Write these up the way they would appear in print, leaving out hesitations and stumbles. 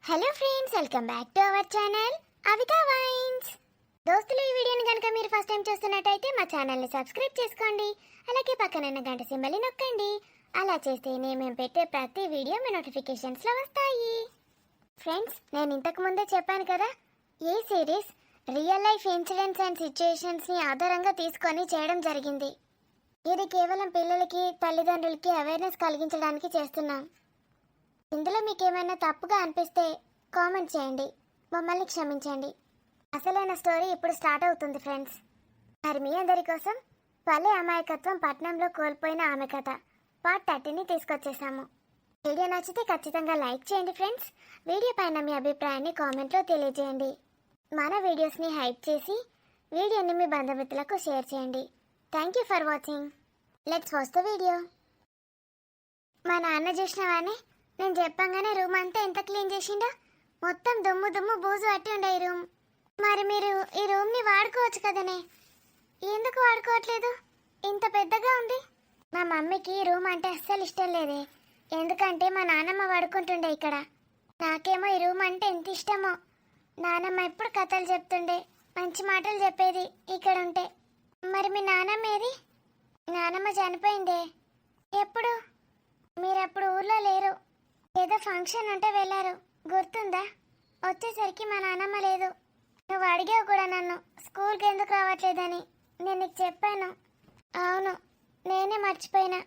Hello friends, welcome back to our channel Avika wines. దోస్తులు, ఈ వీడియోని కనుక మీరు ఫస్ట్ టైం చూస్తున్నట్టయితే మా ఛానల్ని సబ్స్క్రైబ్ చేసుకోండి. అలాగే పక్కన ఉన్న గంట సింబల్ని నొక్కండి. అలా చేస్తేనే మేము పెట్టే ప్రతి వీడియో మీ నోటిఫికేషన్స్లో వస్తాయి. ఫ్రెండ్స్, నేను ఇంతకు ముందే చెప్పాను కదా, ఈ series real life incidents and సిచ్యుయేషన్స్ని ఆధారంగా తీసుకొని చేయడం జరిగింది. ఇది కేవలం పిల్లలకి, తల్లిదండ్రులకి అవేర్నెస్ కలిగించడానికి చేస్తున్నాం. ఇందులో మీకు ఏమైనా తప్పుగా అనిపిస్తే కామెంట్ చేయండి, మమ్మల్ని క్షమించండి. అసలైన స్టోరీ ఇప్పుడు స్టార్ట్ అవుతుంది ఫ్రెండ్స్. మరి మీ అందరి కోసం పల్లె అమాయకత్వం పట్నంలో కోల్పోయిన ఆమె కథ పార్ట్ 30ని తీసుకొచ్చేసాము. వీడియో నచ్చితే ఖచ్చితంగా లైక్ చేయండి ఫ్రెండ్స్. వీడియో పైన మీ అభిప్రాయాన్ని కామెంట్లో తెలియజేయండి. మన వీడియోస్ని హైప్ చేసి వీడియోని మీ బంధుమిత్రులకు షేర్ చేయండి. Thank you for watching. Let's watch the video. మా నాన్న చూసినవానే, నేను చెప్పంగానే రూమ్ అంతా ఎంత క్లీన్ చేసిండో. మొత్తం దుమ్ము దుమ్ము బూజు పట్టి ఉండే ఈ రూమ్. మరి మీరు ఈ రూమ్ని వాడుకోవచ్చు కదనే, ఎందుకు వాడుకోవట్లేదు? ఇంత పెద్దగా ఉంది. మా మమ్మీకి ఈ రూమ్ అంటే అస్సలు ఇష్టం లేదే, ఎందుకంటే మా నాన్నమ్మ వాడుకుంటుండే ఇక్కడ. నాకేమో ఈ రూమ్ అంటే ఎంత ఇష్టమో. నానమ్మ ఎప్పుడు కథలు చెప్తుండే, మంచి మాటలు చెప్పేది ఇక్కడ ఉంటే. మరి మీ నానమ్మ ఏది? నానమ్మ చనిపోయిందే. ఎప్పుడు? మీరప్పుడు ఊర్లో లేరు, ఏదో ఫంక్షన్ ఉంటే వెళ్ళారు, గుర్తుందా? వచ్చేసరికి మా నాన్నమ్మ లేదు. నువ్వు అడిగావు కూడా నన్ను స్కూల్కి ఎందుకు రావట్లేదని. నేను నీకు చెప్పాను. అవును, నేనే మర్చిపోయినా.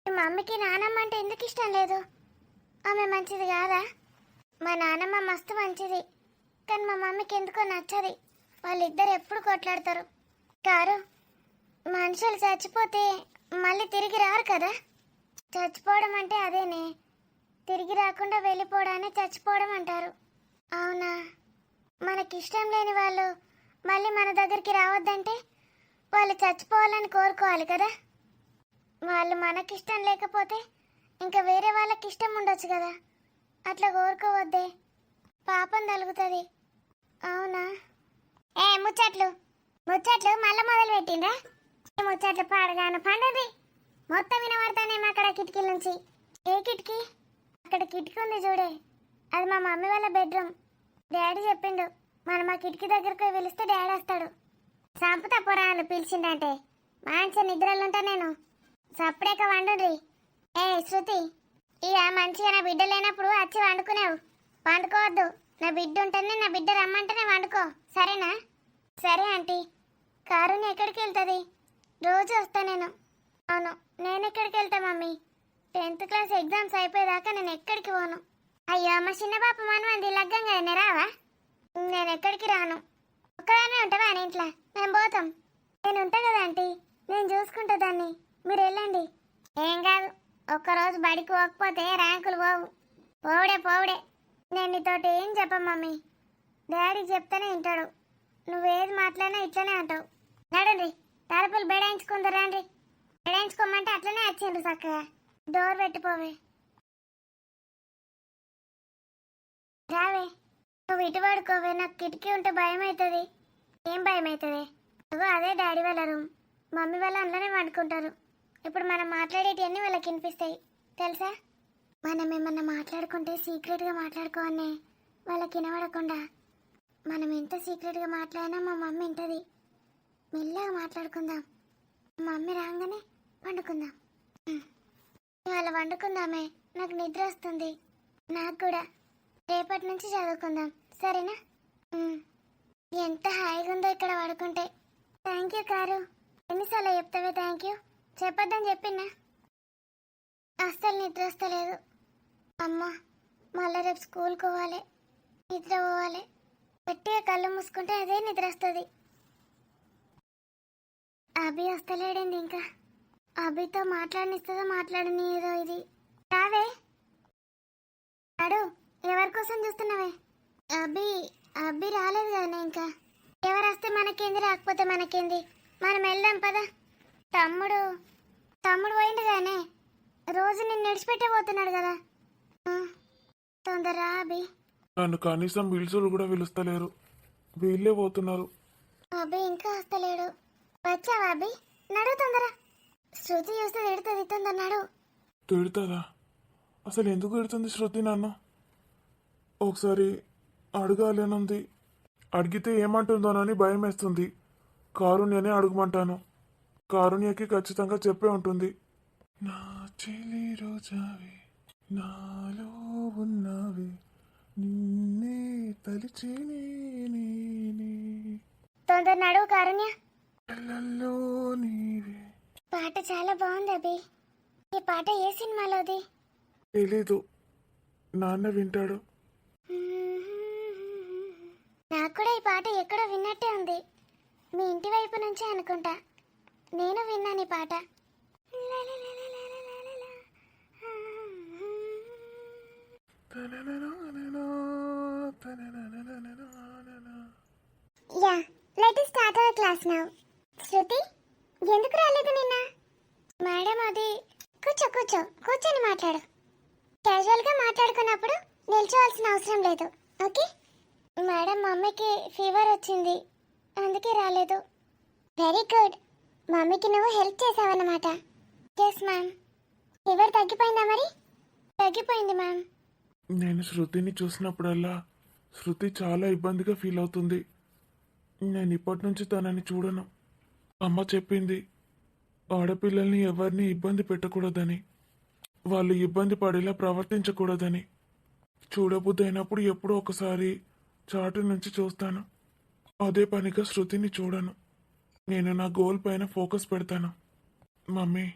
మీ మమ్మీకి నానమ్మ అంటే ఎందుకు ఇష్టం లేదు? ఆమె మంచిది కాదా? మా నానమ్మ మస్తు మంచిది, కానీ మా మమ్మీకి ఎందుకో నచ్చది. వాళ్ళిద్దరు ఎప్పుడు కొట్లాడతారు. కారు, మనుషులు చచ్చిపోతే మళ్ళీ తిరిగి రారు కదా. చచ్చిపోవడం అంటే అదేనే, తిరిగి రాకుండా వెళ్ళిపోవడాన్ని చచ్చిపోవడం అంటారు. అవునా? మనకిష్టం లేని వాళ్ళు మళ్ళీ మన దగ్గరికి రావద్దంటే వాళ్ళు చచ్చిపోవాలని కోరుకోవాలి కదా. వాళ్ళు మనకిష్టం లేకపోతే ఇంకా వేరే వాళ్ళకి ఇష్టం ఉండొచ్చు కదా. అట్లా కోరుకోవద్దే, పాపం తలుగుతుంది. అవునా? ముచ్చట్లు ముచ్చట్లు మళ్ళీ మొదలు పెట్టిండ్రా? ముచ్చట్లు పాడగాను పండది మొత్తం వినబడతానేమో అక్కడ కిటికీల నుంచి. ఏ కిటికీ? అక్కడ కిటికీ ఉంది చూడే, అది మా మమ్మీ వాళ్ళ బెడ్రూమ్. డాడీ చెప్పిండు, మనం ఆ కిటికీ దగ్గరకు పిలిస్తే డాడీ వస్తాడు. సంపుతా పొరాలు పిలిచిండంటే మంచి నిద్రలుంటా నేను. సప్పుడేక వండుండ్రి. శృతి, ఇక మంచిగా నా బిడ్డ లేనప్పుడు వచ్చి వండుకునేవు. వండుకోవద్దు, నా బిడ్డ ఉంటేనే, నా బిడ్డ రమ్మంటేనే వండుకో, సరేనా? సరే ఆంటీ. కారుని ఎక్కడికి వెళ్తుంది? రోజు వస్తా నేను. అవును, నేను ఎక్కడికి వెళ్తా మమ్మీ? 10th క్లాస్ ఎగ్జామ్స్ అయిపోయేదాకా నేను ఎక్కడికి పోను. అయ్యో, మా చిన్న పాప మనవంది లగ్గంగా రావా? నేను ఎక్కడికి రాను. ఒక్కదానే ఉంటావా అని ఇంట్లో? మేము పోతాం. నేను ఉంటా కదా ఆంటీ, నేను చూసుకుంటా దాన్ని, మీరు వెళ్ళండి. ఏం కాదు, ఒక్కరోజు బడికి పోకపోతే ర్యాంకులు పోవు. పోవుడే పోవుడే. నేను నీతోటి ఏం చెప్పను మమ్మీ, డాడీకి చెప్తానే వింటాడు. నువ్వేది మాట్లాడినా ఇట్లనే అంటావు. నడండి, తలుపులు బెడాయించుకుందరు రండి. బెడాయించుకోమంటే అట్లనే వచ్చిండ్రు చక్కగా. డోర్ పెట్టిపోవే. రావే, నువ్వు ఇటు పడుకోవే. నాకు కిటికీ ఉంటే భయం అవుతుంది. ఏం భయం అవుతుంది? నువ్వు అదే డాడీ వాళ్ళ రూమ్, మమ్మీ వాళ్ళు అందులోనే వండుకుంటారు. ఇప్పుడు మనం మాట్లాడేటివన్నీ వాళ్ళకి వినిపిస్తాయి, తెలుసా? మనం ఏమన్నా మాట్లాడుకుంటే సీక్రెట్గా మాట్లాడుకోవన్నే, వాళ్ళకి వినబడకుండా. మనం ఎంత సీక్రెట్గా మాట్లాడినా మా మమ్మీ వింటది. మెల్లగా మాట్లాడుకుందాం, మమ్మీ రాగానే వండుకుందాం. ఇవాళ వండుకుందామే, నాకు నిద్ర వస్తుంది. నాకు కూడా. రేపటి నుంచి చదువుకుందాం, సరేనా? ఎంత హాయిగా ఉందో ఇక్కడ పడుకుంటే. Thank you car. ఎన్నిసార్లు చెప్తావే థ్యాంక్ యూ? చెప్పొద్దని చెప్పినా. అస్సలు నిద్ర వస్తలేదు. అమ్మా, మళ్ళీ రేపు స్కూల్కి పోవాలి, నిద్ర పోవాలి. గట్టిగా కళ్ళు మూసుకుంటే అదే నిద్ర వస్తుంది. అభి వస్తలేడండి ఇంకా. అభితో మాట్లాడనిస్తుందో మాట్లాడని ఏదో ఇది. రావే. అడు, ఎవరి కోసం చూస్తున్నావే? అభి రాలేదు కదా ఇంకా. ఎవరు వస్తే మనకేంది, రాకపోతే మనకేంది, మనం వెళ్దాం పదా. తమ్ముడు పోయిండు కానీ రోజు నిన్ను విడిచిపెట్టే పోతున్నాడు కదా. తొందరరా అభి. నన్ను కనీసం పిలుచులు కూడా పిలుస్తలేరు, వీళ్ళే పోతున్నారు. అభి ఇంకా వస్తలేడు. వచ్చావా అభి? నడు తొందర. శృతి చూస్తే తిడుతుంది, తొందర నడు. తిడుతుందా? అసలు ఎందుకు తిడుతుంది శృతి నన్ను? ఒకసారి అడగాలనుంది. అడిగితే ఏమంటుందోనని భయం వేస్తుంది. కారుణ్యనే అడగమంటాను. కారుణ్యకి ఖచ్చితంగా చెప్పే ఉంటుంది. నా చెలి రోజావి నాలో ఉన్నావి నిన్నే తలిచేనే నేనే తొందర నడువు కారుణ్య. కళ్ళల్లో నీవే. పాట చాలా బాగుంది అభి. ఈ పాట ఏ సినిమాలోది? తెలీదు, నాన్న వింటాడు. నాకు కూడా ఈ పాట ఎక్కడో విన్నట్టే ఉంది. మీ ఇంటి వైపు నుంచే అనుకుంటా. నేను విన్నాను ఈ పాట. Yeah, let us start our class now. Shruti, ఎందుకు రాలేదు నిన్న? మేడం అది కూర్చొని మాట్లాడు. క్యాజువల్గా మాట్లాడుకున్నప్పుడు నిల్చోవాల్సిన అవసరం లేదు, ఓకే? మేడం, మమ్మీకి ఫీవర్ వచ్చింది, అందుకే రాలేదు. వెరీ గుడ్, మమ్మీకి నువ్వు హెల్ప్ చేసావన్నమాట. Yes ma'am. ఫీవర్ తగ్గిపోయిందా మరి? తగ్గిపోయింది మ్యామ్. నేను శృతిని చూసినప్పుడల్లా శృతి చాలా ఇబ్బందిగా ఫీల్ అవుతుంది. నేను ఇప్పటి నుంచి తనని చూడను. అమ్మ చెప్పింది, ఆడపిల్లల్ని ఎవరిని ఇబ్బంది పెట్టకూడదని, వాళ్ళు ఇబ్బంది పడేలా ప్రవర్తించకూడదని. చూడబుద్ధి అయినప్పుడు ఎప్పుడో ఒకసారి చాటు నుంచి చూస్తాను. అదే పనిగా శృతిని చూడను. నేను నా గోల్ పైన ఫోకస్ పెడతాను. మమ్మీ,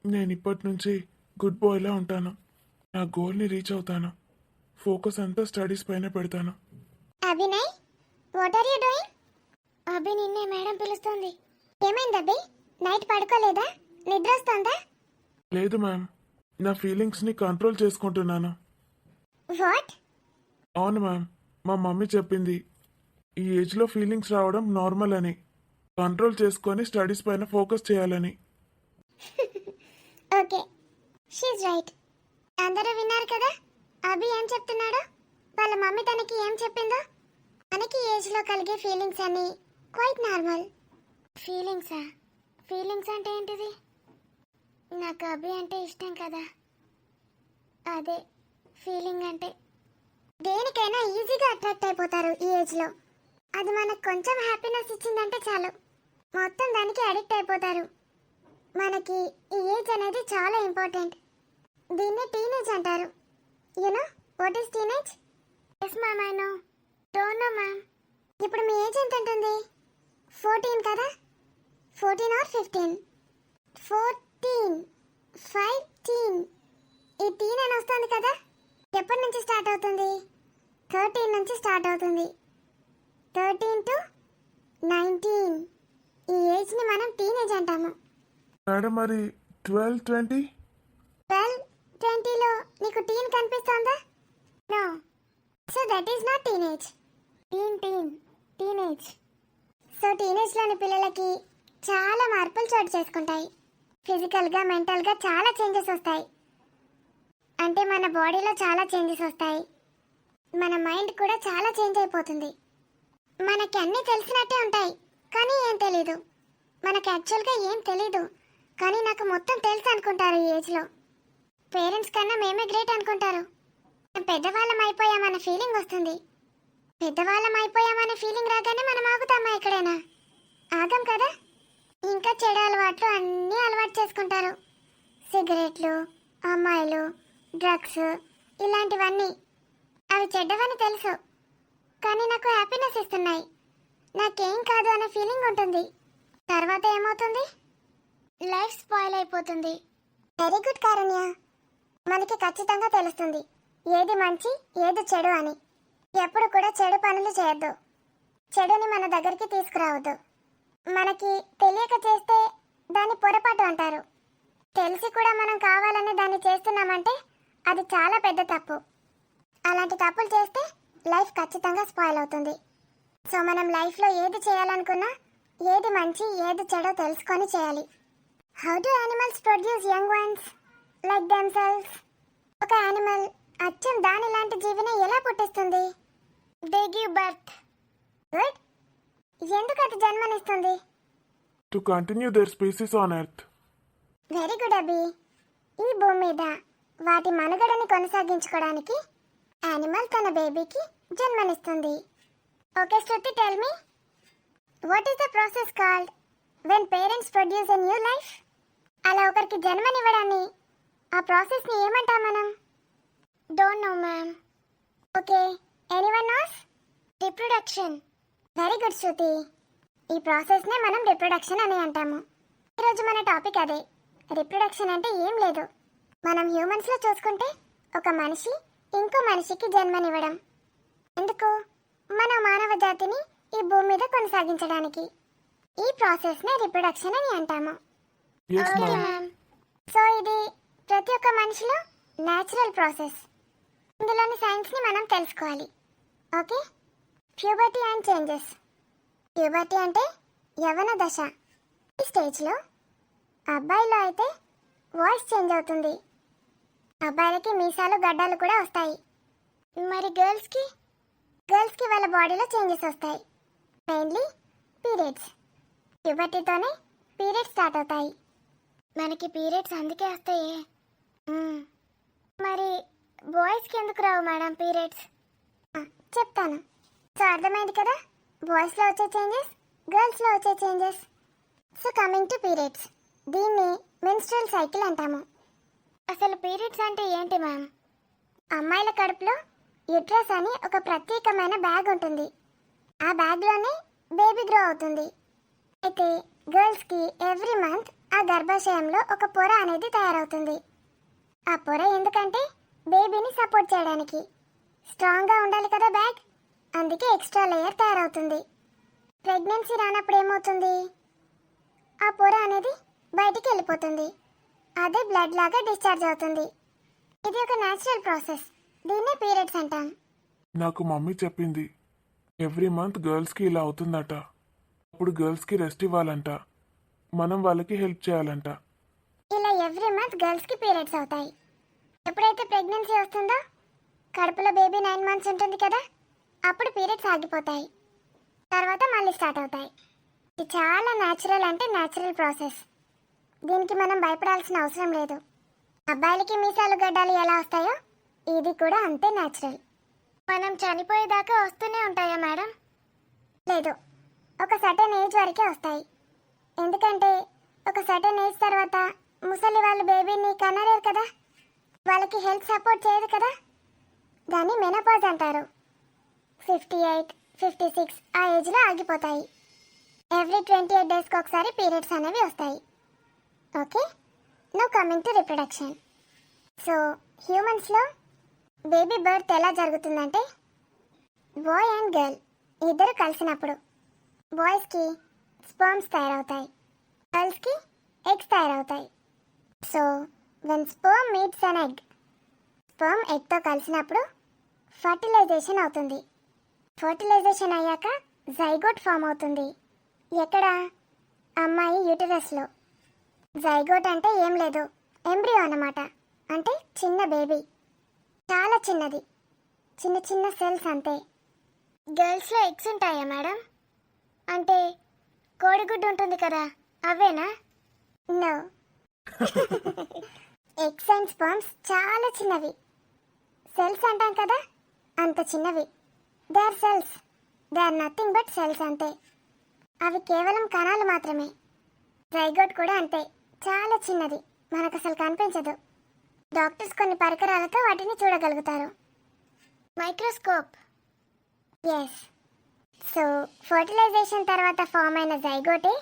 నేను ఇప్పటి నుంచి గుడ్ బాయ్లా ఉంటాను. నా గోల్ని రీచ్ అవుతాను. ఫోకస్ అంతా స్టడీస్ పైన పెడతాను. Abhinay, what are you doing? Abhi, నిన్నే మేడం పిలుస్తుంది. ఏమైంది అభి? నైట్ పడుకోలేదా? నిద్ర వస్తుందా? లేదు మ్యామ్, నా ఫీలింగ్స్ని కంట్రోల్ చేసుకుంటున్నాను. వాట్? అవును మ్యామ్, మా మమ్మీ చెప్పింది ఈ ఏజ్లో ఫీలింగ్స్ రావడం నార్మల్ అని, కంట్రోల్ చేసుకొని స్టడీస్ పైన ఫోకస్ చేయాలని. Okay, she's right. అందరూ విన్నారు కదా అభి ఏం చెప్తున్నాడో? వాళ్ళ మమ్మీ తనకి ఏం చెప్పిందో? మనకి ఏజ్లో కలిగే ఫీలింగ్స్ అన్ని క్వైట్ నార్మల్. ఫీలింగ్సా? ఫీలింగ్స్ అంటే ఏంటిది? నాకు అభి అంటే ఇష్టం కదా, అదే ఫీలింగ్ అంటే. దేనికైనా ఈజీగా అట్రాక్ట్ అయిపోతారు ఈ ఏజ్లో. అది మనకు కొంచెం హ్యాపీనెస్ ఇచ్చిందంటే చాలు, మొత్తం దానికి అడిక్ట్ అయిపోతారు. మనకి ఈ ఏజ్ అనేది చాలా ఇంపార్టెంట్. దీన్ని టీనేజ్ అంటారు. You know what is teenage? Yes ma'am, I know. Don't know ma'am. ఇప్పుడు మీ ఏజ్ ఎంత ఉంటుంది? 14 కదా? 14 ఆర్ 15? 14, 15. ఈ టీన్ అని వస్తుంది కదా, ఎప్పటి నుంచి స్టార్ట్ అవుతుంది? 13 నుంచి స్టార్ట్ అవుతుంది. 13 to 19, ఈ ఏజ్ని మనం టీనేజ్ అంటాము. మేడం, మరి 12, 20? 12, 20లో నీకు టీన్ కనిపిస్తోందా? No, so that is not teenage. Teenage. So టీనేజ్లోని పిల్లలకి చాలా మార్పులు చోటు చేసుకుంటాయి. ఫిజికల్గా, మెంటల్గా చాలా చేంజెస్ వస్తాయి. అంటే మన బాడీలో చాలా చేంజెస్ వస్తాయి. మన మైండ్ కూడా చాలా చేంజ్ అయిపోతుంది. మనకి అన్నీ తెలిసినట్టే ఉంటాయి, కానీ ఏం తెలీదు. మనకు యాక్చువల్గా ఏం తెలీదు, కానీ నాకు మొత్తం తెలుసు అనుకుంటారు ఈ ఏజ్లో. పేరెంట్స్ కన్నా మేమే గ్రేట్ అనుకుంటారు. పెద్దవాళ్ళం అయిపోయామన్న ఫీలింగ్ వస్తుంది. పెద్దవాళ్ళం అయిపోయామనే ఫీలింగ్ రాగానే మనం ఆగుతామా ఎక్కడైనా? ఆగం కదా. ఇంకా చెడు అలవాట్లు అన్నీ అలవాటు చేసుకుంటారు. సిగరెట్లు, అమ్మాయిలు, డ్రగ్స్, ఇలాంటివన్నీ. అవి చెడ్డవని తెలుసు, కానీ నాకు హ్యాపీనెస్ ఇస్తున్నాయి, నాకేం కాదు అనే ఫీలింగ్ ఉంటుంది. తర్వాత ఏమవుతుంది? లైఫ్ స్పాయిల్ అయిపోతుంది. వెరీ గుడ్ కారుణ్య. మనకి ఖచ్చితంగా తెలుస్తుంది ఏది మంచి ఏది చెడు అని. ఎప్పుడు కూడా చెడు పనులు చేయొద్దు, చెడుని మన దగ్గరికి తీసుకురావద్దు. మనకి తెలియక చేస్తే దాన్ని పొరపాటు అంటారు. తెలిసి కూడా మనం కావాలని దాన్ని చేస్తున్నామంటే అది చాలా పెద్ద తప్పు. అలాంటి తప్పులు చేస్తే లైఫ్ ఖచ్చితంగా స్పాయిల్ అవుతుంది. సో మనం లైఫ్లో ఏది చేయాలనుకున్నా ఏది మంచి ఏది చెడో తెలుసుకొని చేయాలి. How do animals produce young ones like themselves? ఒక యానిమల్ అచ్చం దాని లాంటి జీవిని ఎలా పుట్టిస్తుంది? They give birth. గుడ్. ఎందుకు అది జన్మనిస్తుంది? To continue their species on earth. Very good Abhi. ఈ భూమి మీద వాటి మనుగడని కొనసాగించుకోవడానికి యానిమల్ తన బేబీకి జన్మనిస్తుంది. Okay Shruti, tell me what is the process called when parents produce a new life? అలా ఒకరికి జన్మనివ్వడాన్ని, ఆ ప్రాసెస్ని ఏమంటాం మనం? Don't know ma'am. Okay, anyone knows? Reproduction. Very good Shruti. ఈ ప్రాసెస్నే మనం రిప్రొడక్షన్ అని అంటాము. ఈరోజు మన టాపిక్ అదే. రిప్రొడక్షన్ అంటే ఏం లేదు, మనం హ్యూమన్స్లో చూసుకుంటే ఒక మనిషి ఇంకో మనిషికి జన్మనివ్వడం. ఎందుకు? మన మానవ జాతిని ఈ భూమి మీద కొనసాగించడానికి. ఈ ప్రాసెస్నే రిప్రొడక్షన్ అని అంటాము. Yes, okay ma'am. Ma'am. So ఇది ప్రతి ఒక్క మనిషిలో న్యాచురల్ ప్రాసెస్. ఇందులోని సైన్స్ని మనం తెలుసుకోవాలి. Okay, puberty and changes. Puberty అంటే యవ్వన దశ. ఈ స్టేజ్లో అబ్బాయిలో అయితే వాయిస్ చేంజ్ అవుతుంది, అబ్బాయిలకి మీసాలు గడ్డాలు కూడా వస్తాయి. మరి గర్ల్స్కి వాళ్ళ బాడీలో చేంజెస్ వస్తాయి, మెయిన్లీ పీరియడ్స్. ప్యూబర్టీతోనే పీరియడ్స్ స్టార్ట్ అవుతాయి. మనకి పీరియడ్స్ అందుకే వస్తాయి. మరి బాయ్స్కి ఎందుకు రావు మేడం పీరియడ్స్? చెప్తాను. సో అర్థమైంది కదా, బాయ్స్లో వచ్చే చేంజెస్, గర్ల్స్లో వచ్చే changes. So coming to periods, దీన్ని మెన్స్ట్రువల్ సైకిల్ అంటాము. అసలు పీరియడ్స్ అంటే ఏంటి మ్యామ్? అమ్మాయిల కడుపులో యుట్రస్ అని ఒక ప్రత్యేకమైన బ్యాగ్ ఉంటుంది. ఆ బ్యాగ్లోనే బేబీ గ్రో అవుతుంది. అయితే గర్ల్స్కి ఎవ్రీ మంత్ ఆ గర్భాశయంలో ఒక పొర అనేది తయారవుతుంది. ఆ పొర ఎందుకంటే బేబీని సపోర్ట్ చేయడానికి. స్ట్రాంగ్గా ఉండాలి కదా బ్యాగ్, అందుకే ఎక్స్ట్రా లేయర్ తయారవుతుంది. ప్రెగ్నెన్సీ రానప్పుడు ఏమవుతుంది? ఆ పొర అనేది బయటికి వెళ్ళిపోతుంది, అదే బ్లడ్ లాగా డిశ్చార్జ్ అవుతుంది. ఇది ఒక న్యాచురల్ ప్రాసెస్, దీన్నే పీరియడ్స్ అంటాం. నాకు మమ్మీ చెప్పింది ఎవ్రీ మంత్ గర్ల్స్కి ఇలా అవుతుందట. అప్పుడు గర్ల్స్కి రెస్ట్ ఇవ్వాలంట, మనం వాళ్ళకి హెల్ప్ చేయాలంట. ఇలా ఎవ్రీ మంత్ గర్ల్స్కి పీరియడ్స్ అవుతాయి. ఎప్పుడైతే ప్రెగ్నెన్సీ వస్తుందో, కడుపులో బేబీ 9 months ఉంటుంది కదా, అప్పుడు పీరియడ్స్ ఆగిపోతాయి, తర్వాత మళ్ళీ స్టార్ట్ అవుతాయి. ఇది చాలా న్యాచురల్, అంటే న్యాచురల్ ప్రాసెస్. దీనికి మనం భయపడాల్సిన అవసరం లేదు. అబ్బాయిలకి మీసాలు గడ్డాలు ఎలా వస్తాయో ఇది కూడా అంతే న్యాచురల్. మనం చనిపోయేదాకా వస్తూనే ఉంటాయా మేడం? లేదు, ఒక సర్టెన్ ఏజ్ వరకే వస్తాయి. ఎందుకంటే ఒక సర్టెన్ ఏజ్ తర్వాత ముసలి వాళ్ళు బేబీని కనలేరు కదా, వాళ్ళకి హెల్త్ సపోర్ట్ చేయదు కదా, దాన్ని మెనోపాజ్ అంటారు. 58, 56 ఆ ఏజ్లో ఆగిపోతాయి. ఎవ్రీ 28 daysకి ఒకసారి పీరియడ్స్ అనేవి వస్తాయి. Okay, now coming to reproduction. So హ్యూమన్స్లో బేబీ బర్త్ ఎలా జరుగుతుందంటే, బాయ్ అండ్ గర్ల్ ఇద్దరు కలిసినప్పుడు బాయ్స్కి స్పర్మ్స్ తయారవుతాయి, గర్ల్స్కి ఎగ్స్ తయారవుతాయి. So when sperm meets an egg, sperm ఎగ్తో కలిసినప్పుడు ఫర్టిలైజేషన్ అవుతుంది. ఫర్టిలైజేషన్ అయ్యాక జైగోట్ ఫామ్ అవుతుంది. ఎక్కడ? అమ్మాయి యూటరస్లో. జైగోట్ అంటే ఏం లేదు, ఎంబ్రియో అన్నమాట. అంటే చిన్న బేబీ, చాలా చిన్నది, చిన్న చిన్న సెల్స్ అంతే. గర్ల్స్లో ఎగ్స్ ఉంటాయా మేడం? అంటే కోడిగుడ్డు ఉంటుంది కదా, అవేనా? నో. ఎగ్స్ అండ్ స్పర్మ్స్ చాలా చిన్నవి. సెల్స్ అంటాం కదా, అంత చిన్నవి. They are cells, they are nothing but cells అంతే. అవి కేవలం కణాలు మాత్రమే. జైగోట్ కూడా అంతే, చాలా చిన్నది, మనకు అసలు కనిపించదు. డాక్టర్స్ కొన్ని పరికరాలతో వాటిని చూడగలుగుతారు, మైక్రోస్కోప్. ఎస్. సో ఫర్టిలైజేషన్ తర్వాత ఫామ్ అయిన జైగోటే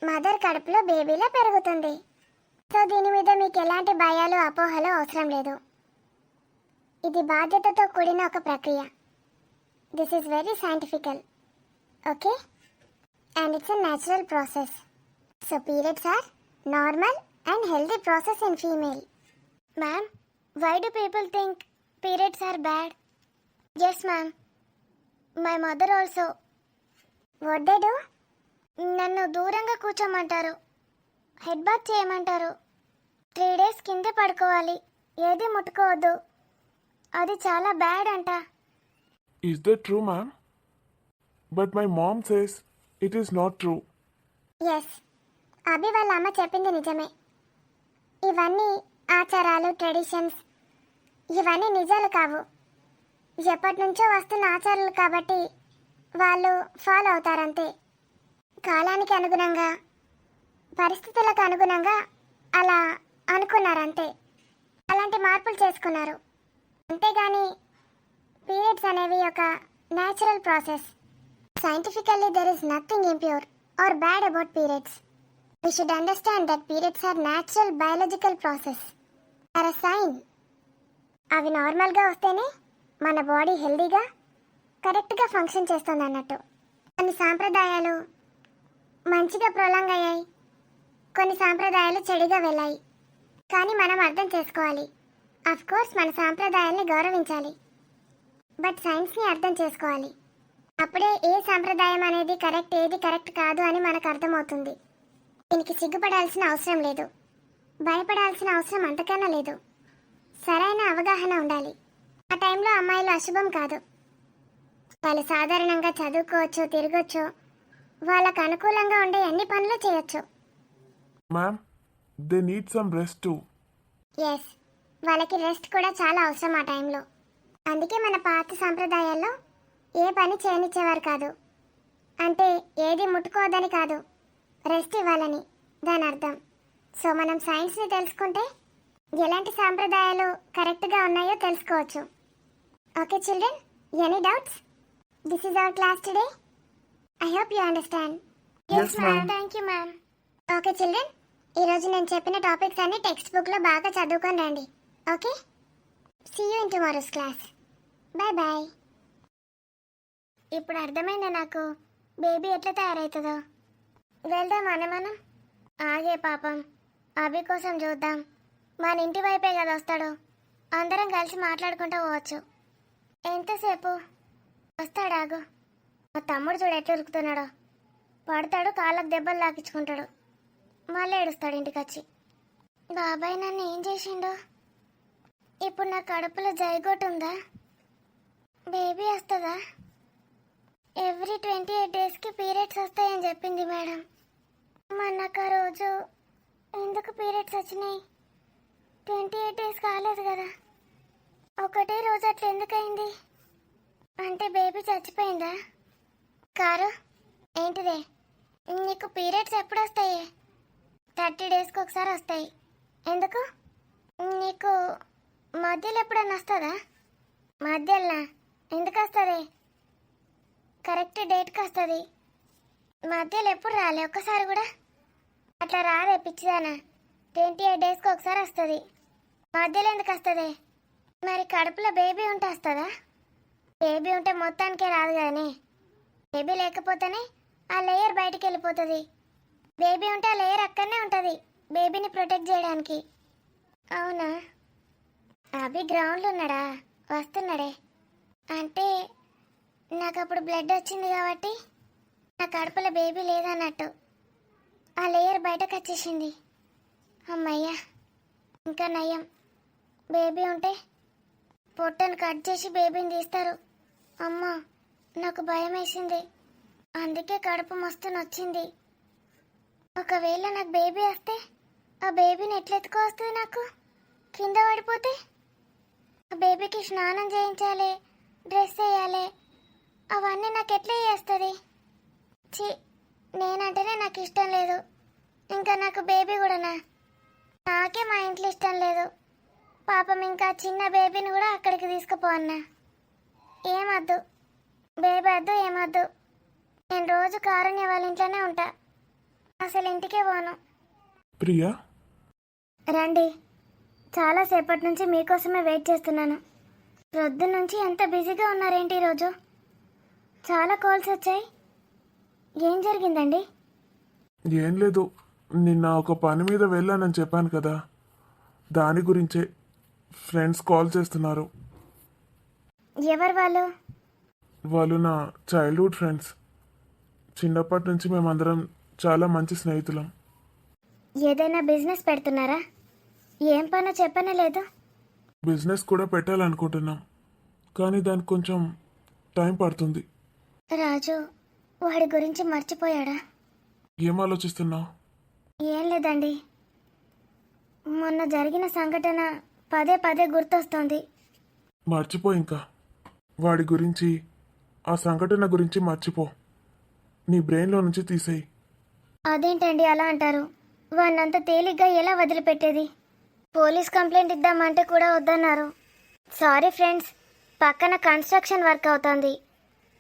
మదర్ కడుపులో బేబీలో పెరుగుతుంది. సో దీని మీద మీకు ఎలాంటి భయాలు అపోహలు అవసరం లేదు. ఇది బాధ్యతతో కూడిన ఒక ప్రక్రియ. This is very scientifical. Okay, and it's a natural process. So periods are normal and healthy process in female. Ma'am, why do people think periods are bad? Yes ma'am, my mother also. What they do? నన్ను దూరంగా కూర్చోమంటారు, head bath చేయమంటారు, 3 days కిందే పడుకోవాలి, ఏది ముట్టుకోవద్దు, అది చాలా bad అంట. Is that true, ma'am? But my mom says it is not true. Yes, Abhi వాళ్ళ అమ్మ చెప్పింది నిజమే. ఇవన్నీ ఆచారాలు, ట్రెడిషన్స్, ఇవన్నీ నిజాలు కావు. ఎప్పటి నుంచో వస్తున్న ఆచారాలు కాబట్టి వాళ్ళు ఫాలో అవుతారంతే. కాలానికి అనుగుణంగా, పరిస్థితులకు అనుగుణంగా అలా అనుకున్నారంతే. అలాంటి మార్పులు చేసుకున్నారు. అంతేగాని పీరియడ్స్ అనేవి ఒక natural process. Scientifically there is nothing impure or bad about periods. We should understand that periods are natural biological process. Are a sign. అవి నార్మల్గా వస్తేనే మన బాడీ హెల్దీగా కరెక్ట్గా ఫంక్షన్ చేస్తుంది అన్నట్టు. కొన్ని సాంప్రదాయాలు మంచిగా ప్రొలాంగ్ అయ్యాయి, కొన్ని సాంప్రదాయాలు చెడుగా వెళ్ళాయి. కానీ మనం అర్థం చేసుకోవాలి. అఫ్ కోర్స్ మన సాంప్రదాయాల్ని గౌరవించాలి, బట్ సైన్స్ని అర్థం చేసుకోవాలి. అప్పుడే ఏ సాంప్రదాయం అనేది కరెక్ట్, ఏది కరెక్ట్ కాదు అని మనకు అర్థమవుతుంది. దీనికి సిగ్గుపడాల్సిన అవసరం లేదు, భయపడాల్సిన అవసరం అంతకన్నా లేదు. సరైన అవగాహన ఉండాలి. ఆ టైంలో అమ్మాయిలు అశుభం కాదు. వాళ్ళు సాధారణంగా చదువుకోవచ్చు, తిరగొచ్చు, వాళ్ళకు అనుకూలంగా ఉండే అన్ని పనులు చేయొచ్చు. Ma'am, they need some rest too. Yes, వాళ్ళకి రెస్ట్ కూడా చాలా అవసరం ఆ టైంలో. అందుకే మన పాత సాంప్రదాయాల్లో ఏ పని చేయనిచ్చేవారు కాదు. అంటే ఏది ముట్టుకోవద్దని కాదు, రెస్ట్ ఇవ్వాలని దాని అర్థం. సో మనం సైన్స్ని తెలుసుకుంటే ఎలాంటి సాంప్రదాయాలు కరెక్ట్గా ఉన్నాయో తెలుసుకోవచ్చు. Okay children, any doubts? This is our class today. I hope you understand. Yes, ma'am. Thank you ma'am. Okay children, ఈరోజు నేను చెప్పిన టాపిక్స్ అన్ని టెక్స్ట్ బుక్లో బాగా చదువుకొని రండి. Okay, see you in tomorrow's class. Bye bye. ఇప్పుడు అర్థమైందా నాకు బేబీ ఎట్లా తయారవుతుందో? వెళ్దాం మనం. ఆగే పాపం, అభి కోసం చూద్దాం. మన ఇంటి వైపే కదా వస్తాడు, అందరం కలిసి మాట్లాడుకుంటూ పోవచ్చు. ఎంతసేపు వస్తాడాగు. మా తమ్ముడు చూడు ఎట్లా ఉరుకుతున్నాడో. పడతాడు, కాళ్ళకు దెబ్బలు లాగించుకుంటాడు, మళ్ళీ ఏడుస్తాడు ఇంటికి వచ్చి. బాబాయ్ నన్ను ఏం చేసిండో? ఇప్పుడు నా కడుపులో జైగోట్ ఉందా? బేబీ వస్తుందా? ఎవ్రీ 28 డేస్కి పీరియడ్స్ వస్తాయని చెప్పింది మేడం. మొన్నొక రోజు ఎందుకు పీరియడ్స్ వచ్చినాయి? 28 డేస్ కాలేదు కదా. ఒకటే రోజు అట్లా ఎందుకయింది? అంటే బేబీ చచ్చిపోయిందా? కారు ఏంటిదే? నీకు పీరియడ్స్ ఎప్పుడు వస్తాయి? 30 డేస్కి ఒకసారి వస్తాయి. ఎందుకు? నీకు మధ్యలో ఎప్పుడన్నా వస్తుందా? మధ్యలోనా? ఎందుకు వస్తుంది? కరెక్ట్ డేట్కి వస్తుంది. మధ్యలో ఎప్పుడు రాలే ఒక్కసారి కూడా? అట్లా రాదే పిచ్చిదానా. 28 డేస్కి ఒకసారి వస్తుంది. మధ్యలో ఎందుకు వస్తుంది? మరి కడుపులో బేబీ ఉంటే వస్తుందా? బేబీ ఉంటే మొత్తానికే రాదు కదనే. బేబీ లేకపోతేనే ఆ లేయర్ బయటికి వెళ్ళిపోతుంది. బేబీ ఉంటే ఆ లేయర్ అక్కడనే ఉంటుంది బేబీని ప్రొటెక్ట్ చేయడానికి. అవునా? అభి గ్రౌండ్లో ఉన్నాడా? వస్తున్నాడే. అంటే నాకు అప్పుడు బ్లడ్ వచ్చింది కాబట్టి నా కడుపులో బేబీ లేదన్నట్టు. ఆ లేయర్ బయటకు వచ్చేసింది. అమ్మయ్యా, ఇంకా నయం. బేబీ ఉంటే పొట్టను కట్ చేసి బేబీని తీస్తారు. అమ్మా, నాకు భయం వేసింది. అందుకే కడుపు మస్తు నొచ్చింది. ఒకవేళ నాకు బేబీ వస్తే ఆ బేబీని ఎట్లెత్తుకో వస్తుంది? నాకు కింద పడిపోతే ఆ బేబీకి స్నానం చేయించాలి, డ్రెస్ వేయాలి, అవన్నీ నాకు ఎట్లా చేస్తుంది? చి, నేనంటేనే నాకు ఇష్టం లేదు, ఇంకా నాకు బేబీ కూడానా? నాకే మా ఇంట్లో ఇష్టం లేదు. పాపం ఇంకా చిన్న బేబీని కూడా అక్కడికి తీసుకుపో అన్నా. ఏమద్దు, బేబీ వద్దు, ఏమద్దు. నేను రోజు కారుణ్య వాళ్ళ ఇంట్లోనే ఉంటా, అసలు ఇంటికే పోను. ప్రియా, రండి. చాలాసేపటి నుంచి మీకోసమే వెయిట్ చేస్తున్నాను. ప్రొద్దున నుంచి ఎంత బిజీగా ఉన్నారేంటి ఈరోజు? చాలా కాల్స్ వచ్చాయి. ఏం జరిగిందండి? ఏం లేదు, నిన్న ఒక పని మీద వెళ్ళానని చెప్పాను కదా, దాని గురించే. ఫ్రెండ్స్ కాల్ చేస్తున్నారు. ఎవరు వాళ్ళు? వాళ్ళు నా చైల్డ్హుడ్ ఫ్రెండ్స్. చిన్నప్పటి నుంచి మేమందరం చాలా మంచి స్నేహితులం. ఏదైనా బిజినెస్ పెడుతున్నారా? ఏం పనో చెప్పనే లేదు. బిజినెస్ కూడా పెట్టాలనుకుంటున్నాం, కానీ దానికి కొంచెం టైం పడుతుంది. రాజు వాడి గురించి మర్చిపోయాడా? ఏం ఆలోచిస్తున్నావు? ఏం లేదండి, మొన్న జరిగిన సంఘటన పదే పదే గుర్తొస్తుంది. మర్చిపో ఇంకా. వాడి గురించి ఆ సంఘటన గురించి మర్చిపో. నీ బ్రెయిన్లో నుంచి తీసేయి. అదేంటండి అలా అంటారు? వాడినంత తేలిగ్గా ఎలా వదిలిపెట్టేది? పోలీస్ కంప్లైంట్ ఇద్దామంటే కూడా వద్దన్నారు. సారీ ఫ్రెండ్స్, పక్కన కన్స్ట్రక్షన్ వర్క్ అవుతోంది,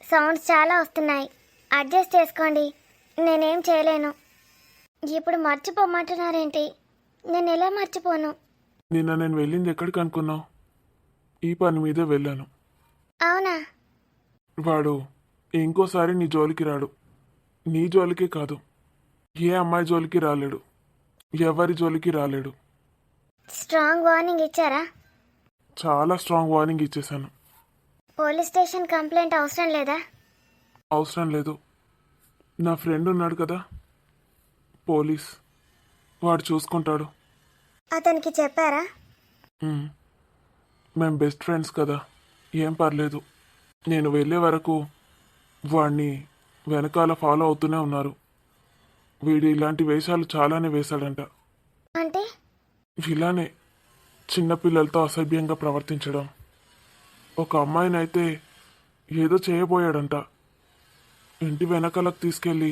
సౌండ్స్ చాలా వస్తున్నాయి, అడ్జస్ట్ చేసుకోండి. నేనేం చేయలేను. ఇప్పుడు మర్చిపోమంటున్నారేంటి? నేను ఎలా మర్చిపోను? నిన్న నేను వెళ్ళింది ఎక్కడికి అనుకున్నావు? ఈ పని మీదే వెళ్ళాను. అవునా? వాడు ఇంకోసారి నీ జోలికి రాడు. నీ జోలికే కాదు, ఏ అమ్మాయి జోలికి రాలేడు, ఎవరి జోలికి రాలేడు. స్ట్రాంగ్ వార్నింగ్ ఇచ్చారా? చాలా స్ట్రాంగ్ వార్నింగ్ ఇచ్చేశాను. పోలీస్ స్టేషన్ కంప్లైంట్ అవసరం లేదా? అవసరం లేదు. నా ఫ్రెండ్ ఉన్నాడు కదా పోలీస్, వాడు చూసుకుంటాడు. అతనికి చెప్పారా? మేం బెస్ట్ ఫ్రెండ్స్ కదా, ఏం పర్లేదు. నేను వెళ్ళే వరకు వాడిని వెనకాల ఫాలో అవుతూనే ఉన్నారు. వీడు ఇలాంటి వేషాలు చాలానే వేశాడంట. అంటే ఇలానే చిన్నపిల్లలతో అసభ్యంగా ప్రవర్తించడం. ఒక అమ్మాయినైతే ఏదో చేయబోయాడంట. ఇంటి వెనకాలకు తీసుకెళ్ళి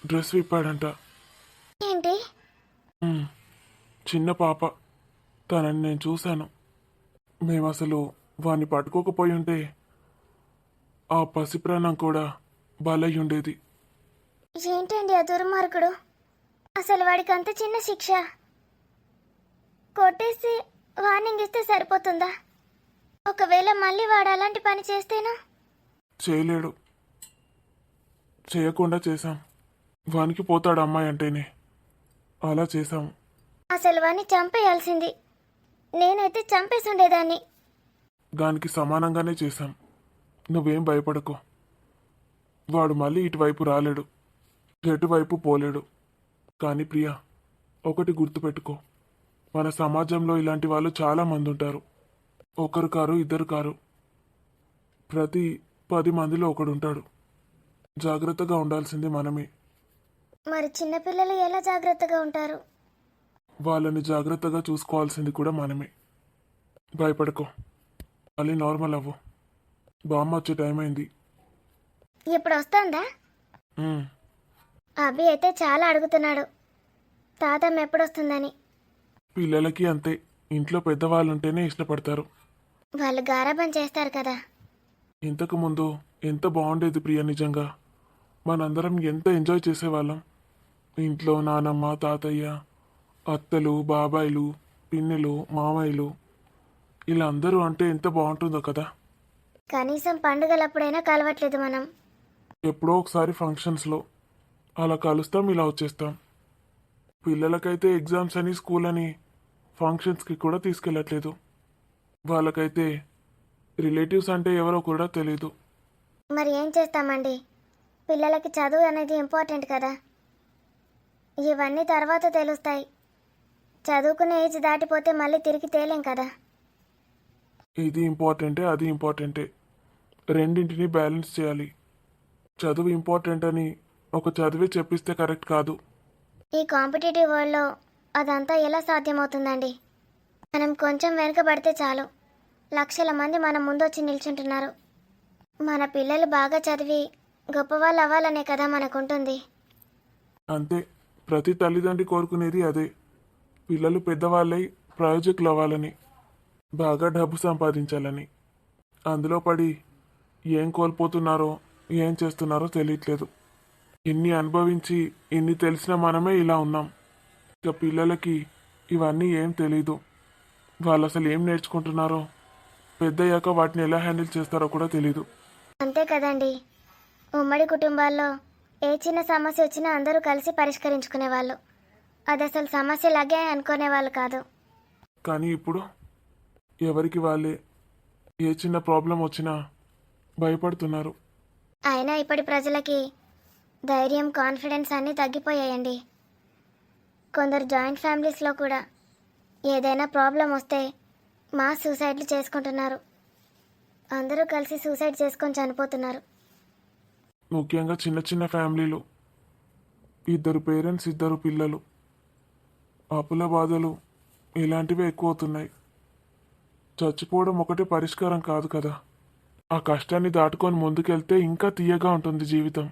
డ్రెస్ విప్పాడంట. ఏంటి? చిన్న పాప, తనని నేను చూశాను. మేము అసలు వాడిని పట్టుకోకపోయి ఉంటే ఆ పసిప్రాణం కూడా బలయ్యి ఉండేది. ఏంటండి ఆ దుర్మార్గుడు? అసలు వాడికి అంత చిన్న శిక్ష కొట్టేసి వార్నింగ్ ఇస్తే సరిపోతుందా? ఒకవేళ మళ్ళీ వాడు అలాంటి పని చేస్తేనా? చేయలేడు. చేయకుండా చేశాం. వానికి పోతాడు అమ్మాయి అంటేనే అలా చేశాము. అసలు వాడిని చంపేయాల్సింది. నేనైతే చంపేసి ఉండేదాన్ని. దానికి సమానంగానే చేశాం. నువ్వేం భయపడకు. వాడు మళ్ళీ ఇటువైపు రాలేడు, ఎటువైపు పోలేడు. కానీ ప్రియా, ఒకటి గుర్తుపెట్టుకో, మన సమాజంలో ఇలాంటి వాళ్ళు చాలామంది ఉంటారు. ఒకరు కారు, ఇద్దరు కారు, ప్రతి 10 మందిలో ఒకడుంటాడు. జాగ్రత్తగా ఉండాల్సింది మనమే. మరి చిన్నపిల్లలు ఎలా జాగ్రత్తగా ఉంటారు? వాళ్ళని జాగ్రత్తగా చూసుకోవాల్సింది కూడా మనమే. భయపడకో, మళ్ళీ నార్మల్ అవ్వు. బామ్మ వచ్చే టైం అయింది. ఇప్పుడు వస్తుందా? అభి అయితే చాలా అడుగుతున్నాడు తాతమ్మ ఎప్పుడొస్తుందని. పిల్లలకి అంతే, ఇంట్లో పెద్దవాళ్ళుంటేనే ఇష్టపడతారు. వాళ్ళు గారాబం చేస్తారు కదా. ఇంతకు ముందు ఎంత బాగుండేది ప్రియ, నిజంగా మనందరం ఎంత ఎంజాయ్ చేసేవాళ్ళం. ఇంట్లో నానమ్మ, తాతయ్య, అత్తలు, బాబాయిలు, పిన్నెలు, మామయ్యలు, ఇలా అందరూ అంటే ఎంత బాగుంటుందో కదా. కనీసం పండుగలప్పుడైనా కలవట్లేదు మనం. ఎప్పుడో ఒకసారి ఫంక్షన్స్లో అలా కలుస్తాం, ఇలా వచ్చేస్తాం. పిల్లలకైతే ఎగ్జామ్స్ అని, స్కూల్ అని ఫంక్షన్స్కి కూడా తీసుకెళ్ళట్లేదు. వాళ్ళకైతే రిలేటివ్స్ అంటే ఎవరో కూడా తెలీదు. మరి ఏం చేస్తామండి? పిల్లలకి చదువు అనేది ఇంపార్టెంట్ కదా. ఇవన్నీ తర్వాత తెలుస్తాయి. చదువుకునే ఏజ్ దాటిపోతే మళ్ళీ తిరిగి తేలేం కదా. ఇది ఇంపార్టెంటే, అది ఇంపార్టెంటే, రెండింటిని బ్యాలెన్స్ చేయాలి. చదువు ఇంపార్టెంట్ అని ఒక చదివే చెప్పిస్తే కరెక్ట్ కాదు. ఈ కాంపిటేటివ్ వరల్డ్లో అదంతా ఎలా సాధ్యమవుతుందండి? మనం కొంచెం వెనుకబడితే చాలు, లక్షల మంది మన ముందొచ్చి నిల్చుంటున్నారు. మన పిల్లలు బాగా చదివి గొప్పవాళ్ళు అవ్వాలనే కదా మనకుంటుంది. అంతే, ప్రతి తల్లిదండ్రి కోరుకునేది అదే. పిల్లలు పెద్దవాళ్ళై ప్రయోజకులు అవ్వాలని, బాగా డబ్బు సంపాదించాలని. అందులో పడి ఏం కోల్పోతున్నారో, ఏం చేస్తున్నారో తెలియట్లేదు. ఇన్ని అనుభవించి ఇన్ని తెలిసిన మనమే ఇలా ఉన్నాం. ఇక పిల్లలకి ఇవన్నీ ఏం తెలీదు. వాళ్ళు అసలు ఏం నేర్చుకుంటున్నారో, పెద్దయ్యాక వాటిని ఎలా హ్యాండిల్ చేస్తారో కూడా తెలీదు. అంతే కదండి. ఉమ్మడి కుటుంబాల్లో ఏ చిన్న సమస్య వచ్చినా అందరూ కలిసి పరిష్కరించుకునేవాళ్ళు. అది అసలు సమస్యలాగే అనుకునేవాళ్ళు కాదు. కానీ ఇప్పుడు ఎవరికి వాళ్ళే ఏ చిన్న ప్రాబ్లం వచ్చినా భయపడుతున్నారు. అయినా ఇప్పటి ప్రజలకి ధైర్యం, కాన్ఫిడెన్స్ అన్నీ తగ్గిపోయాయండి. కొందరు జాయింట్ ఫ్యామిలీస్లో కూడా ఏదైనా ప్రాబ్లం వస్తే మాస్ సూసైడ్లు చేసుకుంటున్నారు. అందరూ కలిసి సూసైడ్ చేసుకొని చనిపోతున్నారు. ముఖ్యంగా చిన్న చిన్న ఫ్యామిలీలు, 2 పేరెంట్స్, 2 పిల్లలు, అప్పుల బాధలు ఇలాంటివే ఎక్కువ అవుతున్నాయి. చచ్చిపోవడం ఒకటే పరిష్కారం కాదు కదా. ఆ కష్టాన్ని దాటుకొని ముందుకెళ్తే ఇంకా తీయగా ఉంటుంది జీవితం.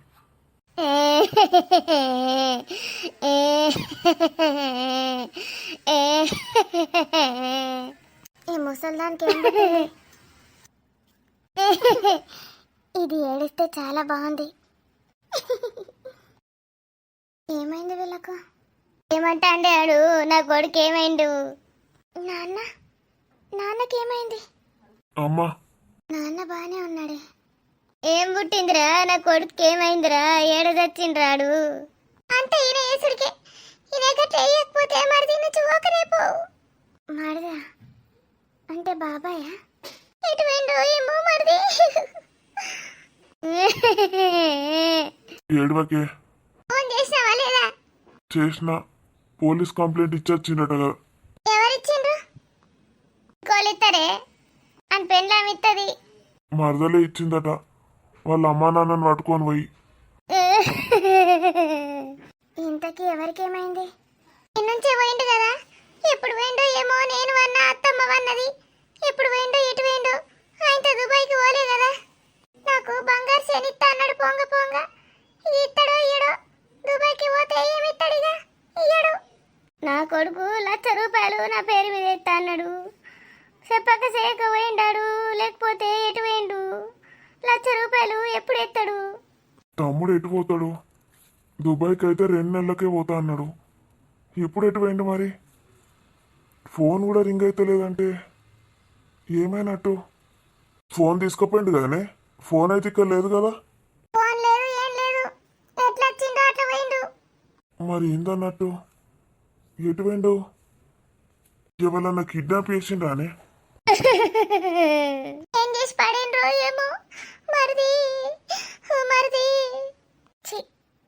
ఈ ముసల్దానికి ఏం పట్టింది? ఇది ఏడిస్తే చాలా బాగుంది. ఏమైంది వీళ్ళకు? ఏమంటాండే ఆడు? నా కొడుకు ఏమైండు? నాన్న, నాన్నకేమైంది? అమ్మా, నాన్న బానే ఉన్నాడే. ఏం పుట్టిందిరా? నా కొడుకు ఏమైందిరా? ఏడ చచ్చిండ్రాడు? అంటే ఈయన ఏసుడికే. ఈయన గట్ల వేయకపోతే మరిది చువకరేపు మరిదా అంటే బాబాయా? ఎటు వెండు ఏమో మరిది. ఏడవకే. ఫోన్ చేసినావా లేదా? చేసిన. పోలీస్ కంప్లైంట్ ఇచ్చొచ్చిండట కదా. ఎవరిచ్చిండ్రు? కోలిత్తరే అని పెండ్లాం ఇత్తది. మరదలే ఇచ్చిందట. వాళ్ళ అమ్మా నాన్నని పట్టుకొని పోయి. ఇంతకీ ఎవరికేమైంది? ఇన్నుంచే పోయిండు కదా. ఎప్పుడు పోయిండో ఏమో. నేను వన్న అత్తమ్మ వన్నది. ఎప్పుడు పోయిండో ఎటు పోయిండో. ఆయనతో దుబాయ్కి పోలే కదా. నాకు బంగారు శనిత్తా అన్నాడు. పొంగ పొంగ ఇస్తాడో ఇయ్యడో. దుబాయ్కి పోతే ఏమిస్తాడు? ఇక ఇయ్యడు. నా కొడుకు ₹1,00,000 నా పేరు మీద ఎత్తా అన్నాడు. చెప్పక చేయక పోయిండాడు. లేకపోతే ఎటు పోయిండు? ₹1,00,000 ఎప్పుడు ఎత్తాడు? తమ్ముడు ఎటు పోతాడు? దుబాయ్కి అయితే 2 నెలలకే పోతా అన్నాడు. ఇప్పుడు ఎటు పోయిండు మరి? ఫోన్ కూడా రింగ్ అయితే లేదంటే ఏమైనట్టు? ఫోన్ తీసుకుపోయిండు కదనే. ఫోన్ అయితే ఇక్కడ లేదు కదా. ఫోన్ లేదు, ఏం లేదు. ఎట్లా వచ్చిండో అట్లా పోయిండు. మరి ఏందన్నట్టు? ఎటు పోయిండు? ఎవరన్నా కిడ్నాప్ చేసిండానే? ఏం చేసి పడిండ్రో ఏమో. మరిది మరిది. ఛీ,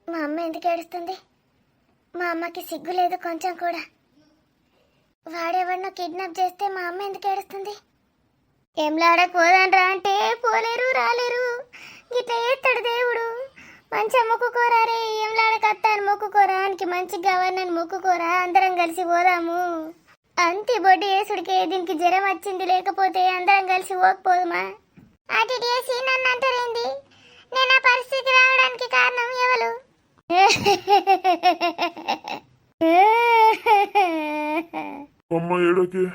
మా అమ్మ ఎందుకు ఏడుస్తుంది? మా అమ్మకి సిగ్గు లేదు కొంచెం కూడా. వాడెవరినో కిడ్నాప్ చేస్తే మా అమ్మ ఎందుకు ఏడుస్తుంది? ఏంలాడకు పోదాండ్రా అంటే పోలేరు, రాలేరు. గిట్లా ఏస్తాడు దేవుడు. మంచిగా మొక్కుకోరా రే. ఏంలాడకు అత్తాను మొక్కుకోరా. ఆయనకి మంచి గవర్నని మొక్కుకోరా. అందరం కలిసి పోదాము. అంతే బొడ్డు ఏసుడికే. దీనికి జ్వరం వచ్చింది. లేకపోతే అందరం కలిసి పోకపోదుమా? అటు చేసి నన్ను అంటారేంది? నేను ఆ పరిస్థితి రావడానికి కారణం ఎవరు? అమ్మ ఏడోకే.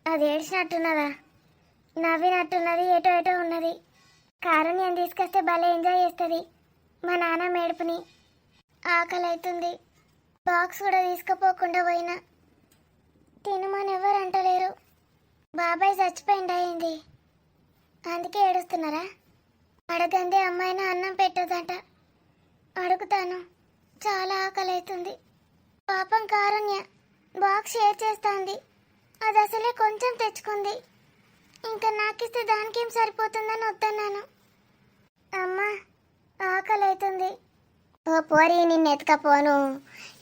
అది ఏడ్చినట్టున్నదా? నవ్వినట్టున్నది. ఏటో ఏటో ఉన్నది. కారుణ్యం తీసుకొస్తే భలే ఎంజాయ్ చేస్తుంది మా నాన్న మేడుపుని. ఆకలి అవుతుంది. బాక్స్ కూడా తీసుకుపోకుండా పోయినా. తినమని ఎవరు అంటలేరు. బాబాయ్ చచ్చిపోయింది అయింది. అందుకే ఏడుస్తున్నారా? అడగందే అమ్మాయినా అన్నం పెట్టదంట. అడుగుతాను. చాలా ఆకలి అవుతుంది. పాపం కారుణ్య బాక్స్ షేర్ చేస్తుంది. అది అసలే కొంచెం తెచ్చుకుంది. ఇంకా నాకిస్తే దానికేం సరిపోతుందని వద్దన్నాను. అమ్మా, ఆకలి అవుతుంది. ఓ పోరి, నిన్ను ఎత్తుకపోను.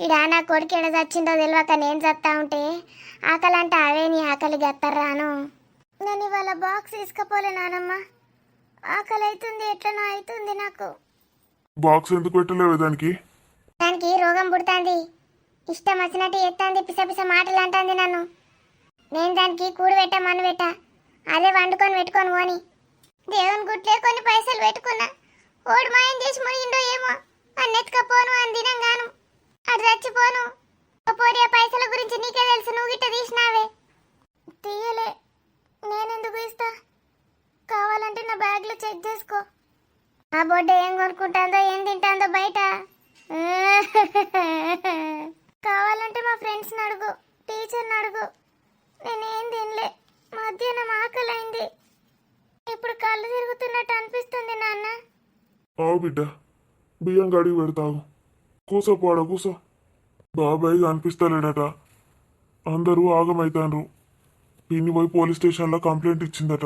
ఇడా నా కొడుకు ఎడ చచ్చిందో తెలియక నేను చస్తా ఉంటే ఆకలి అంటే అవే నీ ఆకలి గత్తర్రాను. నేను ఇవాళ బాక్స్ తీసుకపోలే నానమ్మ. ఆకలి అవుతుంది. ఎట్లనో అవుతుంది నాకు. బాక్స్ ఎందుకు పెట్టలేవు దానికి? దానికి రోగం పుడుతుంది. ఇష్టం వచ్చినట్టు ఎత్తాంది. పిసపిస మాటలు అంటుంది నన్ను. నేను దానికి కూడు పెట్టా మన్ను పెట్టా. అదే వండుకొని పెట్టుకొని పోని. దేవుని గుట్లే కొన్ని పైసలు పెట్టుకున్నా. ఓడి మాయం చేసి మునిగిండో ఏమో. అన్ని ఎత్తుకపోను అని దినంగాను. అటు చచ్చిపోను. పోరి, ఆ పైసల గురించి నీకే తెలుసు. నువ్వు గిట్ట తీసినావే. తీయలే. నేనెందుకు ఇస్తా? కావాలంటే నా బ్యాగ్లో చెక్ చేసుకో. ఆ బొడ్డ ఏం కొనుక్కుంటాందో ఏం తింటాందో బయట. కావాలంటే మా ఫ్రెండ్స్ని అడుగు, టీచర్ని అడుగు. నేనేం తినలే. మధ్యాహ్నం ఆకలైంది. ఇప్పుడు కళ్ళు తిరుగుతున్నట్టు అనిపిస్తుంది నాన్న. ఆవు బిడ్డ, బియ్యం గడిగి పెడతావు. కూసోపోడ కూసో. బాబాయ్ అనిపిస్తలేడట. అందరూ ఆగమైతాండ్రు. పిన్ని పోయి పోలీస్ స్టేషన్లో కంప్లైంట్ ఇచ్చిందట.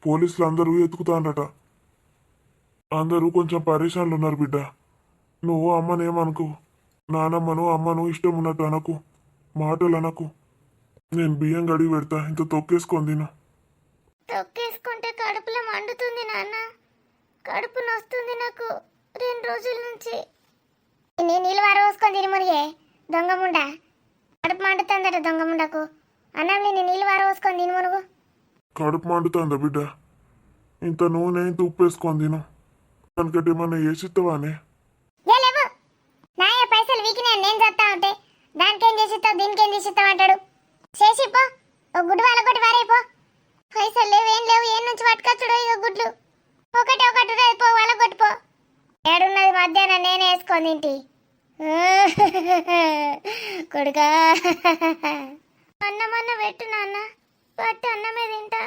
పోలీసులు అందరూ ఎత్తుకుతాండట. అందరూ కొంచెం పరేషాన్లు ఉన్నారు బిడ్డ. నువ్వు అమ్మనేమనుకో. నానమ్మను అమ్మను ఇష్టం ఉన్నట్టు అనకు. మాటలు అనకు. నేను బియ్యం గడిగి పెడతా. ఇంత తొక్కేసుకొని తిను. తొక్కేసుకుంటే కడుపులో మండుతుంది నాన్న. కడుపు నొస్తుంది నాకు 2 రోజుల నుంచి. నేను నీళ్ళు వారవోసుకొని తిని మునిగే దొంగముండ. కడుపు మండుతుందట దొంగముండకు. అన్నం నేను నీళ్ళు వారవోసుకొని తిని మునుగు. కడుపు మండుతుందా బిడ్డ? ఇంత నూనె ఇంత ఉప్పు వేసుకొని తిను దానికంటే ఏమన్నా చేసిస్తావానే ఏ లేవు నాయ పైసలు వీకినా నేను చేస్తా ఉంటే దానికేం చేసిస్తావు దీనికేం చేసిస్తావు అంటాడు చేసిపో ఒక గుడ్డు వాళ్ళ కొట్టి వారైపో పైసలు లేవు ఏం లేవు ఏం నుంచి పట్టుకొచ్చుడు ఇక గుడ్లు ఒకటి ఒకటి ఉన్నది పో వాళ్ళ కొట్టిపో ఏడున్నది మధ్యాహ్నం నేనే వేసుకొని తింటి కొడుకా అన్నమన్న పెట్టు నాన్న పట్టు అన్నమే తింటా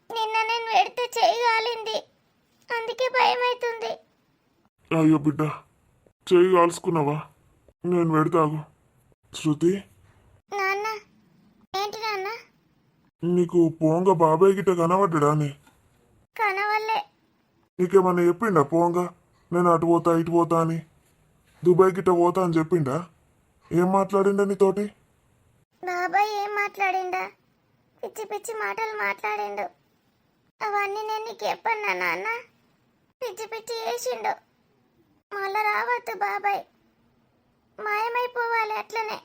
నిన్న నేను పెడితే చేయి కాలింది అందుకే భయం అవుతుంది అయ్యో బిడ్డ చెయ్యి కాల్చుకున్నావా నేను పెడతాగు శృతి నాన్న ఏంటి నాన్న నీకు పోంగ బాబాయ్ గిట్ట కనబడ్డా నీ కనవల్లే నీకేమన్నా చెప్పిండా పోంగ నేను అటు పోతా ఇటు పోతా అని దుబాయ్ గిట్ట పోతా అని చెప్పిండా ఏం మాట్లాడిండా నీతోటి బాబాయ్ ఏం మాట్లాడిండా పిచ్చి పిచ్చి మాటలు మాట్లాడిండు అవన్నీ నేను నీకు చెప్పన్నా నాన్న పిచ్చి పిచ్చి చేసిండు మళ్ళా రావద్దు బాబాయ్ మాయమైపోవాలి అట్లనే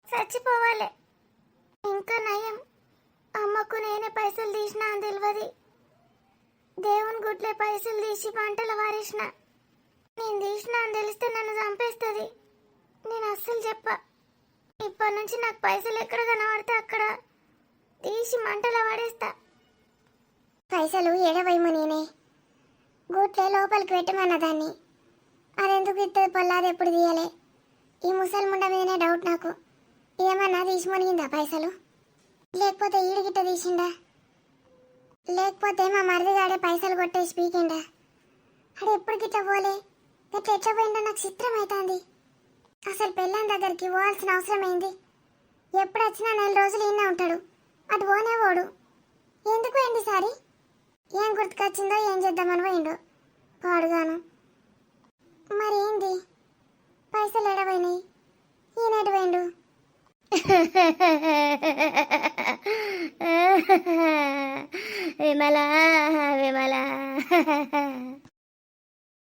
చచ్చిపోవాలి ఇంకా నయం అమ్మకు నేనే పైసలు తీసినా అని తెలియదు దేవుని గుడ్లే పైసలు తీసి పంటలు వారేసిన నేను తీసినా అని తెలిస్తే నన్ను చంపేస్తుంది నేను అస్సలు చెప్పా ఇప్పటి నుంచి నాకు పైసలు ఎక్కడ కనబడితే అక్కడ తీసి మంటలో పడేస్తా పైసలు ఎడవైము నేనే గూట్లే లోపలికి పెట్టమన్న దాన్ని అదెందుకు ఇస్తుంది పొల్లాది ఎప్పుడు తీయలే ఈ ముసలి ముండ మీదనే డౌట్ నాకు ఏమన్నా తీసి మునిగిందా పైసలు లేకపోతే ఈడిగిట్ట తీసిండా లేకపోతే మా మరిదిగాడే పైసలు కొట్టేసి పీకిండా అడు ఎప్పుడు గిట్ట పోలే గట్ల ఎట్లా పోయిండో నాకు చిత్రం అవుతుంది అసలు పెళ్ళాం దగ్గరికి పోవాల్సిన అవసరం ఏంది ఎప్పుడు వచ్చినా 4 రోజులు ఈయన ఉంటాడు అటు పోనే పోడు ఎందుకు ఏంటి సారి ఏం గుర్తుకొచ్చిందో ఏం చేద్దామని పోయిండు పాడుగాను మరి ఏంది పైసలు ఎడవైనాయి ఈయన ఎటు పోయిండు విమలా విమలా